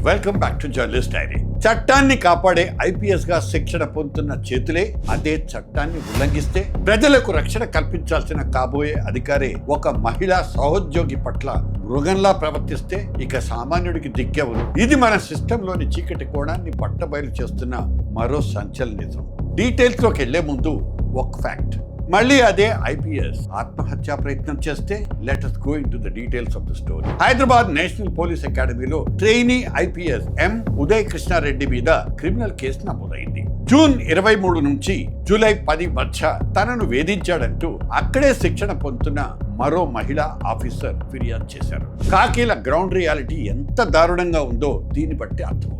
Welcome back to journalist dairy. చట్టాన్ని కాపాడే IPS గా శిక్షణ పొందుతున్న చేతులే అదే చట్టాన్ని ఉల్లంఘిస్తే ప్రజలకు రక్షణ కల్పించాల్సిన కాబోయే అధికారి ఒక మహిళా సహోద్యోగి పట్ల మృగంలా ప్రవర్తిస్తే ఇక సామాన్యుడికి దిక్కెవరు? ఇది మన సిస్టంలోని చీకటి కోణాన్ని బట్టబయలు చేస్తున్న మరో సంచలనిజం. డీటెయిల్స్ లోకి వెళ్లే ముందు ఒక ఫ్యాక్ట్. మళ్ళీ అదే ఐపీఎస్ ఆత్మహత్యా ప్రయత్నం చేస్తే let us go into the details of the story. Hyderabad national police అకాడమీలో ట్రైనీ ఐపీఎస్ ఎం ఉదయ్ కృష్ణారెడ్డి మీద క్రిమినల్ కేసు నమోదైంది. జూన్ 23 నుంచి జూలై 10 మధ్య తనను వేధించాడంటూ అక్కడే శిక్షణ పొందుతున్న మరో మహిళా ఆఫీసర్ ఫిర్యాదు చేశారు. కాకీల గ్రౌండ్ రియాలిటీ ఎంత దారుణంగా ఉందో దీన్ని బట్టి అర్థమవుతుంది.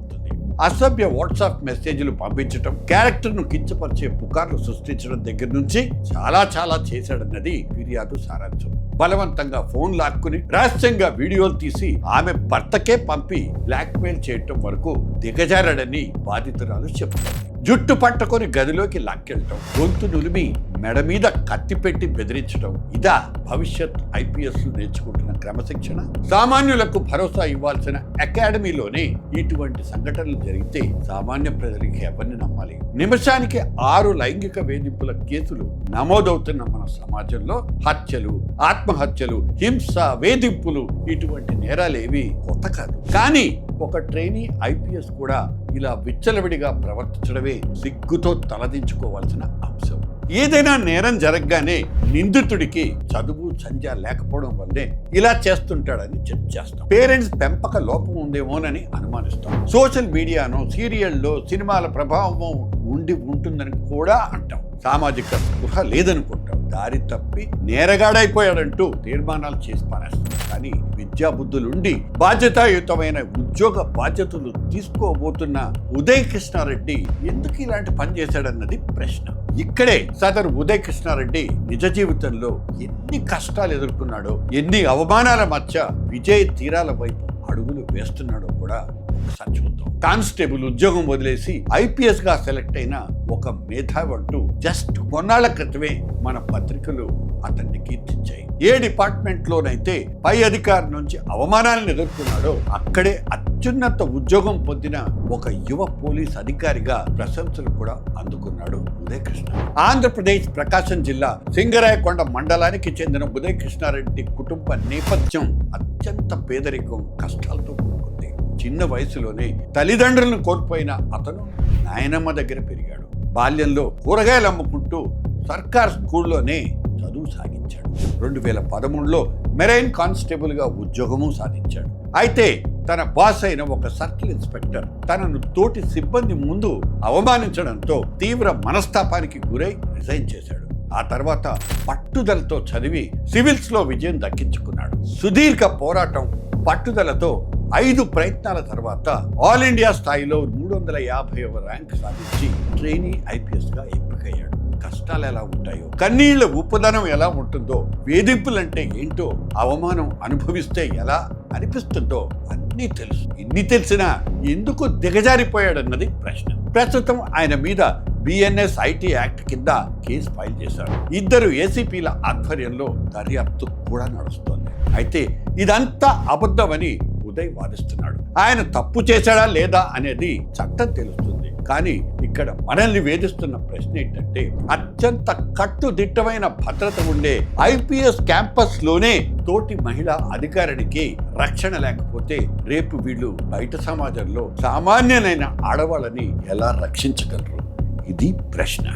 అసభ్య వాట్సాప్ మెసేజ్లు పంపించడం, క్యారెక్టర్ను కించపరిచే పుకార్లు సృష్టించడం దగ్గర నుంచి చాలా చేశాడన్నది ఫిర్యాదు సారాంశం. బలవంతంగా ఫోన్ లాక్కుని రహస్యంగా వీడియోలు తీసి ఆమె భర్తకే పంపి బ్లాక్మెయిల్ చేయటం వరకు దిగజారాడని బాధితురాలు చెబుతారు. జుట్టు పట్టుకొని గదిలోకి లాక్కెళ్ళటం, గొంతు నులిమి మెడ మీద కత్తి పెట్టి బెదిరించడం, ఇదా భవిష్యత్ ఐపీఎస్ నేర్చుకుంటున్న క్రమశిక్షణ? సామాన్యులకు భరోసా ఇవ్వాల్సిన అకాడమీలోనే ఇటువంటి సంఘటనలు జరిగితే సామాన్య ప్రజలకి ఎవరిని నమ్మాలి? నిమిషానికి 6 లైంగిక వేధింపుల కేసులు నమోదవుతున్న మన సమాజంలో హత్యలు, ఆత్మహత్యలు, హింస, వేధింపులు ఇటువంటి నేరాలేవి కొత్త కాదు. కానీ ఒక ట్రైనీ ఐపీఎస్ కూడా ఇలా విచ్చలవిడిగా ప్రవర్తించడమే సిగ్గుతో తలదించుకోవాల్సిన అంశం. ఏదైనా నేరం జరగగానే నిందితుడికి చదువు సంధ్య లేకపోవడం వల్లే ఇలా చేస్తుంటాడని జడ్జ్ చేస్తాం. పేరెంట్స్ పెంపక లోపం ఉందేమోనని అనుమానిస్తాం. సోషల్ మీడియాను, సీరియల్లో, సినిమాల ప్రభావం ఉంటుందని కూడా అంటాం. సామాజిక స్పృహ లేదనుకుంటాం. దారి తప్పి నేరగాడైపోయాడంటూ తీర్మానాలు చేసి పారేస్తాం. కానీ విద్యాబుద్ధులుండి బాధ్యతాయుతమైన ఉద్యోగ బాధ్యతలు తీసుకోబోతున్న ఉదయ్ కృష్ణారెడ్డి ఎందుకు ఇలాంటి పని చేశాడన్నది ప్రశ్న. ఇక్కడే సదరు ఉదయ్ కృష్ణారెడ్డి నిజ జీవితంలో ఎన్ని కష్టాలు ఎదుర్కొన్నాడో, ఎన్ని అవమానాల మధ్య విజయ తీరాల వైపు అడుగులు వేస్తున్నాడో కూడా ఒకసారి చూద్దాం. కానిస్టేబుల్ ఉద్యోగం వదిలేసి ఐపీఎస్ గా సెలెక్ట్ అయిన ఒక మేధావి అంటూ జస్ట్ కొన్నాళ్ల క్రితమే మన పత్రికలు అతన్ని కీర్తించాయి. ఏ డిపార్ట్మెంట్ లోనైతే పై అధికారి నుంచి అవమానాలను ఎదుర్కొన్నాడో అక్కడే అత్యున్నత ఉద్యోగం పొందిన ఒక యువ పోలీస్ అధికారిగా ప్రశంసలు కూడా అందుకున్నాడు ఉదయ్ కృష్ణ. ఆంధ్రప్రదేశ్ ప్రకాశం జిల్లా సింగరాయకొండ మండలానికి చెందిన ఉదయ్ కృష్ణారెడ్డి కుటుంబ నేపథ్యం అత్యంత పేదరికం, కష్టాలతో కూడుకుంది. చిన్న వయసులోనే తల్లిదండ్రులను కోల్పోయిన అతను నాయనమ్మ దగ్గర పెరిగాడు. బాల్యంలో కూరగాయలు అమ్ముకుంటూ సర్కార్ స్కూల్లోనే చదువు సాగించాడు. 2013లో మెరైన్ కానిస్టేబుల్ గా ఉద్యోగము సాధించాడు. అయితే తన బాస్ అయిన ఒక సర్కిల్ ఇన్స్పెక్టర్ తనను తోటి సిబ్బంది ముందు అవమానించడంతో తీవ్ర మనస్తాపానికి గురై రిజైన్ చేశాడు. ఆ తర్వాత పట్టుదలతో చదివి సివిల్స్ లో విజయం దక్కించుకున్నాడు. సుదీర్ఘ పోరాటం, పట్టుదలతో 5 ప్రయత్నాల తర్వాత ఆల్ ఇండియా స్థాయిలో 350వ ర్యాంక్ సాధించి ట్రైనీ ఐపీఎస్ గా ఎంపికయ్యాడు. కష్టాలు ఎలా ఉంటాయో, కన్నీళ్ల ఉప్పుదనం ఎలా ఉంటుందో, వేధింపులంటే ఏంటో, అవమానం అనుభవిస్తే ఎలా అనిపిస్తుందో అన్నీ తెలుసు. ఇన్ని తెలిసినా ఎందుకు దిగజారిపోయాడన్నది ప్రశ్న. ప్రస్తుతం ఆయన మీద బిఎన్ఎస్ ఐటీ యాక్ట్ కింద కేసు ఫైల్ చేశారు. 2 ఏసీపీల ఆధ్వర్యంలో దర్యాప్తు కూడా నడుస్తోంది. అయితే ఇదంతా అబద్ధమని ఉదయ్ వాదిస్తున్నాడు. ఆయన తప్పు చేశాడా లేదా అనేది చట్టం తెలుస్తుంది. కానీ ఇక్కడ మనల్ని వేధిస్తున్న ప్రశ్న ఏంటంటే, అత్యంత కట్టుదిట్టమైన భద్రత ఉండే ఐపీఎస్ క్యాంపస్ లోనే తోటి మహిళా అధికారికి రక్షణ లేకపోతే రేపు వీళ్ళు బయట సమాజంలో సామాన్యమైన ఆడవాళ్ళని ఎలా రక్షించగలరు? ఇది ప్రశ్న.